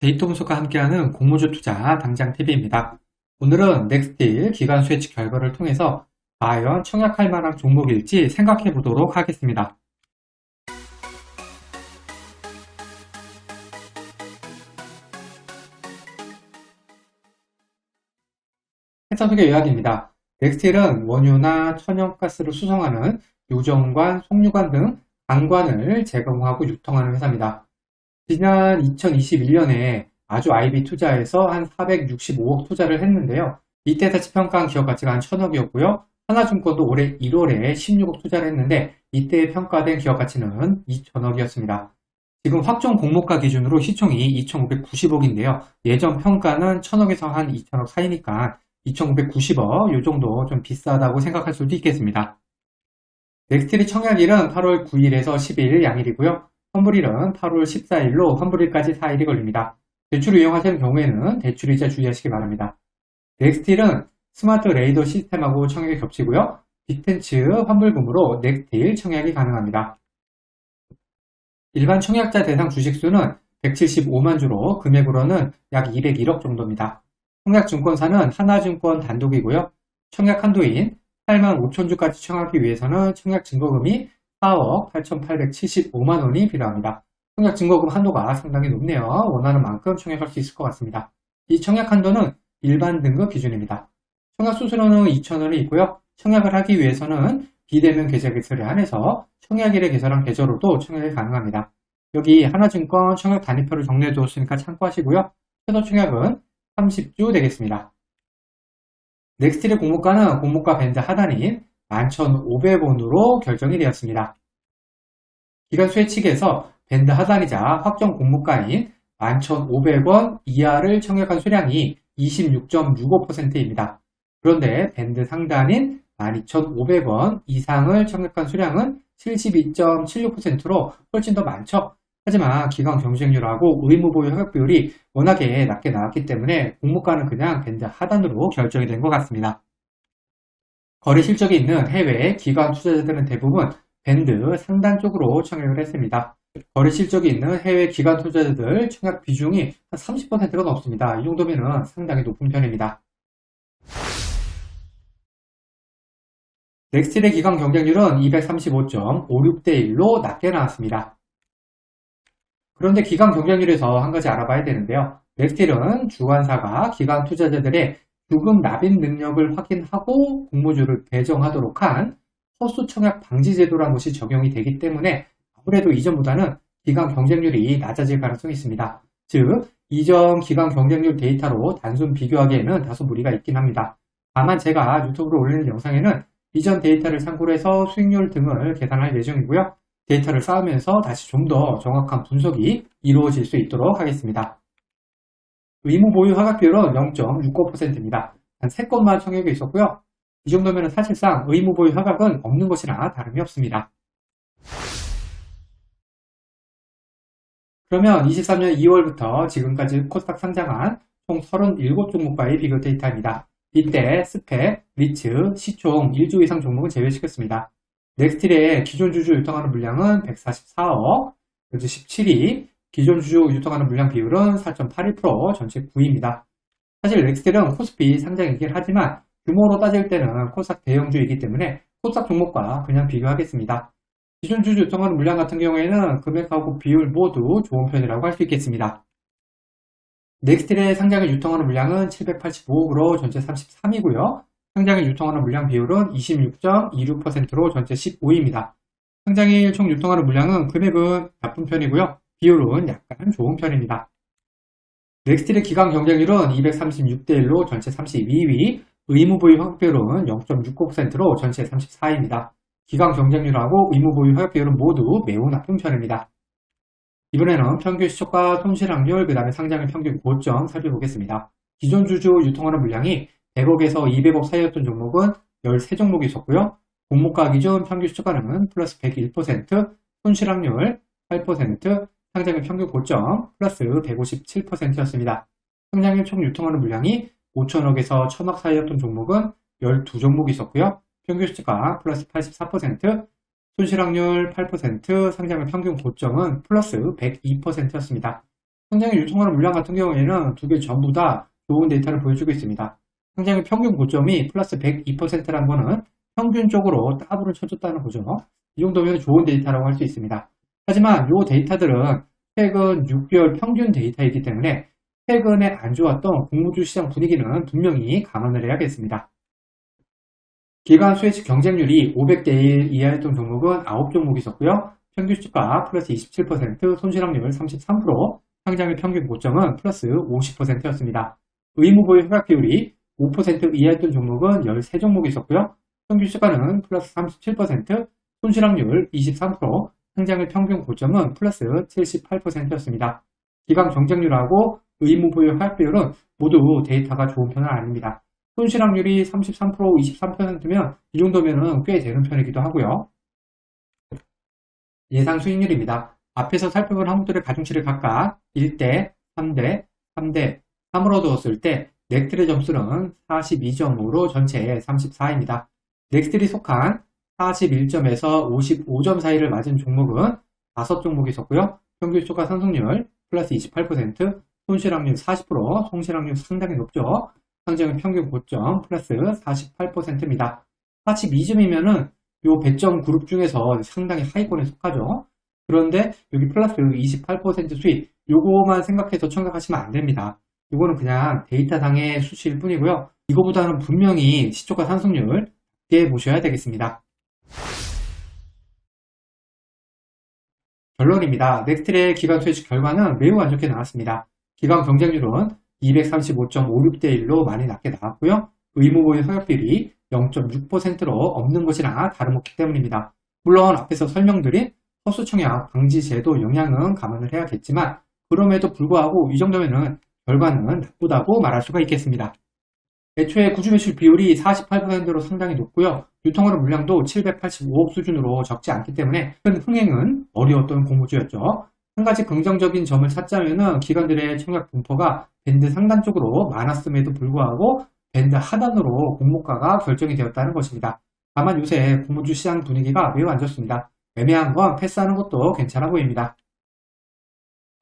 데이터 분석과 함께하는 공모주 투자 당장 TV입니다. 오늘은 넥스틸 기관 수혜치 결과를 통해서 과연 청약할 만한 종목일지 생각해 보도록 하겠습니다. 회사 소개 요약입니다. 넥스틸은 원유나 천연가스를 수송하는 유정관, 송유관 등 관관을 제공하고 유통하는 회사입니다. 지난 2021년에 아주 IB 투자에서 한 465억 투자를 했는데요. 이때 다시 평가한 기업 가치가 한 1000억이었고요. 하나증권도 올해 1월에 16억 투자를 했는데 이때 평가된 기업 가치는 2000억이었습니다. 지금 확정 공모가 기준으로 시총이 2590억인데요. 예전 평가는 1000억에서 한 2000억 사이니까 2590억 이 정도 좀 비싸다고 생각할 수도 있겠습니다. 넥스틸이 청약일은 8월 9일에서 12일 양일이고요. 환불일은 8월 14일로 환불일까지 4일이 걸립니다. 대출을 이용하시는 경우에는 대출이자 주의하시기 바랍니다. 넥스틸은 스마트 레이더 시스템하고 청약이 겹치고요. 빅텐츠 환불금으로 넥스틸 청약이 가능합니다. 일반 청약자 대상 주식수는 175만 주로 금액으로는 약 201억 정도입니다. 청약증권사는 하나증권 단독이고요. 청약 한도인 8만 5천 주까지 청약하기 위해서는 청약 증거금이 4억 8,875만 원이 필요합니다. 청약 증거금 한도가 상당히 높네요. 원하는 만큼 청약할 수 있을 것 같습니다. 이 청약 한도는 일반 등급 기준입니다. 청약 수수료는 2,000원이 있고요. 청약을 하기 위해서는 비대면 계좌 개설에 한해서 청약일에 개설한 계좌로도 청약이 가능합니다. 여기 하나증권 청약 단위표를 정리해 두었으니까 참고하시고요. 최소 청약은 30주 되겠습니다. 넥스틸의 공모가는 공모가 밴드 하단인 11,500원으로 결정이 되었습니다. 기관 수혜 측에서 밴드 하단이자 확정 공모가인 11,500원 이하를 청약한 수량이 26.65%입니다. 그런데 밴드 상단인 12,500원 이상을 청약한 수량은 72.76%로 훨씬 더 많죠. 하지만 기관 경쟁률하고 의무보유 허락 비율이 워낙에 낮게 나왔기 때문에 공모가는 그냥 밴드 하단으로 결정이 된 것 같습니다. 거래 실적이 있는 해외 기관 투자자들은 대부분 밴드 상단 쪽으로 청약을 했습니다. 거래 실적이 있는 해외 기관 투자자들 청약 비중이 한 30%가 넘습니다. 이 정도면 상당히 높은 편입니다. 넥스틸의 기관 경쟁률은 235.56대 1로 낮게 나왔습니다. 그런데 기관 경쟁률에서 한 가지 알아봐야 되는데요. 넥스틸은 주관사가 기관 투자자들의 주금 납입 능력을 확인하고 공모주를 배정하도록 한 허수 청약 방지 제도라는 것이 적용이 되기 때문에 아무래도 이전보다는 기관 경쟁률이 낮아질 가능성이 있습니다. 즉, 이전 기관 경쟁률 데이터로 단순 비교하기에는 다소 무리가 있긴 합니다. 다만 제가 유튜브로 올리는 영상에는 이전 데이터를 참고로 해서 수익률 등을 계산할 예정이고요. 데이터를 쌓으면서 다시 좀 더 정확한 분석이 이루어질 수 있도록 하겠습니다. 의무 보유 허가 비율은 0.69%입니다. 단 3건만 청약이 있었고요. 이 정도면 사실상 의무 보유 허가는 없는 것이나 다름이 없습니다. 그러면 23년 2월부터 지금까지 코스닥 상장한 총 37종목과의 비교 데이터입니다. 이때 스펙, 리츠, 시총 1조 이상 종목은 제외시켰습니다. 넥스틸의 기존 주주 유통하는 물량은 144억, 현재 17위, 기존 주주 유통하는 물량 비율은 4.81%, 전체 9위입니다. 사실 넥스틸은 코스피 상장이긴 하지만 규모로 따질 때는 코스닥 대형주이기 때문에 코스닥 종목과 그냥 비교하겠습니다. 기존 주주 유통하는 물량 같은 경우에는 금액하고 비율 모두 좋은 편이라고 할 수 있겠습니다. 넥스틸의 상장을 유통하는 물량은 785억으로 전체 33위고요. 상장일 유통하는 물량 비율은 26.26%로 전체 15위입니다. 상장일 총 유통하는 물량은 금액은 나쁜 편이고요. 비율은 약간 좋은 편입니다. 넥스틸의 기관 경쟁률은 236대 1로 전체 32위, 의무보유 허가 비율은 0.69%로 전체 34위입니다. 기관 경쟁률하고 의무보유 허가 비율은 모두 매우 나쁜 편입니다. 이번에는 평균 시초가 손실 확률, 그 다음에 상장일 평균 고점 살펴보겠습니다. 기존 주주 유통하는 물량이 100억에서 200억 사이였던 종목은 13종목이 있었고요. 공모가 기준 평균 시초가는 플러스 101%, 손실 확률 8%, 상장일 평균 고점 플러스 157%였습니다. 상장일 총 유통하는 물량이 5천억에서 1000억 사이였던 종목은 12종목이 있었고요. 평균 시초가 플러스 84%, 손실 확률 8%, 상장일 평균 고점은 플러스 102%였습니다. 성장률 유통하는 물량 같은 경우에는 두 개 전부 다 좋은 데이터를 보여주고 있습니다. 성장률 평균 고점이 플러스 102%라는 거는 평균적으로 따블을 쳐줬다는 거죠. 이 정도면 좋은 데이터라고 할 수 있습니다. 하지만 이 데이터들은 최근 6개월 평균 데이터이기 때문에 최근에 안 좋았던 공모주 시장 분위기는 분명히 감안을 해야겠습니다. 기관 수혜측 경쟁률이 500대 1 이하였던 종목은 9종목 있었고요. 평균 주가 플러스 27%, 손실확률 33%, 상장일 평균 고점은 플러스 50%였습니다. 의무보유 허약 비율이 5% 이하였던 종목은 13종목 있었고요. 평균 주가는 플러스 37%, 손실확률 23%, 상장일 평균 고점은 플러스 78%였습니다. 기관 경쟁률하고 의무보유 허약 비율은 모두 데이터가 좋은 편은 아닙니다. 손실확률이 33%, 23%면 이 정도면 꽤 되는 편이기도 하고요. 예상 수익률입니다. 앞에서 살펴본 항목들의 가중치를 각각 1대, 3대, 3대, 3으로 두었을 때 넥스트의 점수는 42점으로 전체에 34입니다. 넥스트에 속한 41점에서 55점 사이를 맞은 종목은 5종목이 있었고요. 평균 주가 상승률 플러스 28%, 손실확률 40%, 손실확률 상당히 높죠. 상장의 평균 고점 플러스 48%입니다. 42점이면은 요 배점 그룹 중에서 상당히 하위권에 속하죠. 그런데 여기 플러스 28% 수익, 요거만 생각해서 청각하시면 안 됩니다. 이거는 그냥 데이터상의 수치일 뿐이고요. 이거보다는 분명히 시초가 상승률 낮게 보셔야 되겠습니다. 결론입니다. 넥스트의 기관 수혜측 결과는 매우 안 좋게 나왔습니다. 기관 경쟁률은 235.56대 1로 많이 낮게 나왔고요. 의무보유 허약비율이 0.6%로 없는 것이나 다름없기 때문입니다. 물론 앞에서 설명드린 허수청약 방지 제도 영향은 감안을 해야겠지만 그럼에도 불구하고 이 정도면은 결과는 나쁘다고 말할 수가 있겠습니다. 애초에 구주 매출 비율이 48%로 상당히 높고요. 유통하는 물량도 785억 수준으로 적지 않기 때문에 큰 흥행은 어려웠던 공모주였죠. 한 가지 긍정적인 점을 찾자면은 기관들의 청약 분포가 밴드 상단 쪽으로 많았음에도 불구하고 밴드 하단으로 공모가가 결정이 되었다는 것입니다. 다만 요새 공모주 시장 분위기가 매우 안 좋습니다. 애매한 건 패스하는 것도 괜찮아 보입니다.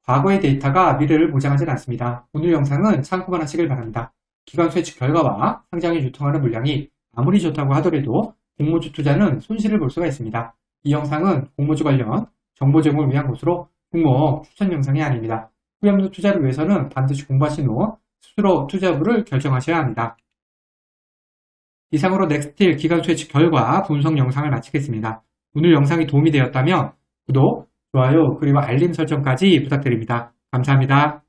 과거의 데이터가 미래를 보장하지는 않습니다. 오늘 영상은 참고만 하시길 바랍니다. 기관 수혜측 결과와 상장에 유통하는 물량이 아무리 좋다고 하더라도 공모주 투자는 손실을 볼 수가 있습니다. 이 영상은 공모주 관련 정보 제공을 위한 것으로 공모 추천 영상이 아닙니다. 후렴도 투자를 위해서는 반드시 공부하신 후 스스로 투자 여부를 결정하셔야 합니다. 이상으로 넥스틸 기관 수혜측 결과 분석 영상을 마치겠습니다. 오늘 영상이 도움이 되었다면 구독, 좋아요, 그리고 알림 설정까지 부탁드립니다. 감사합니다.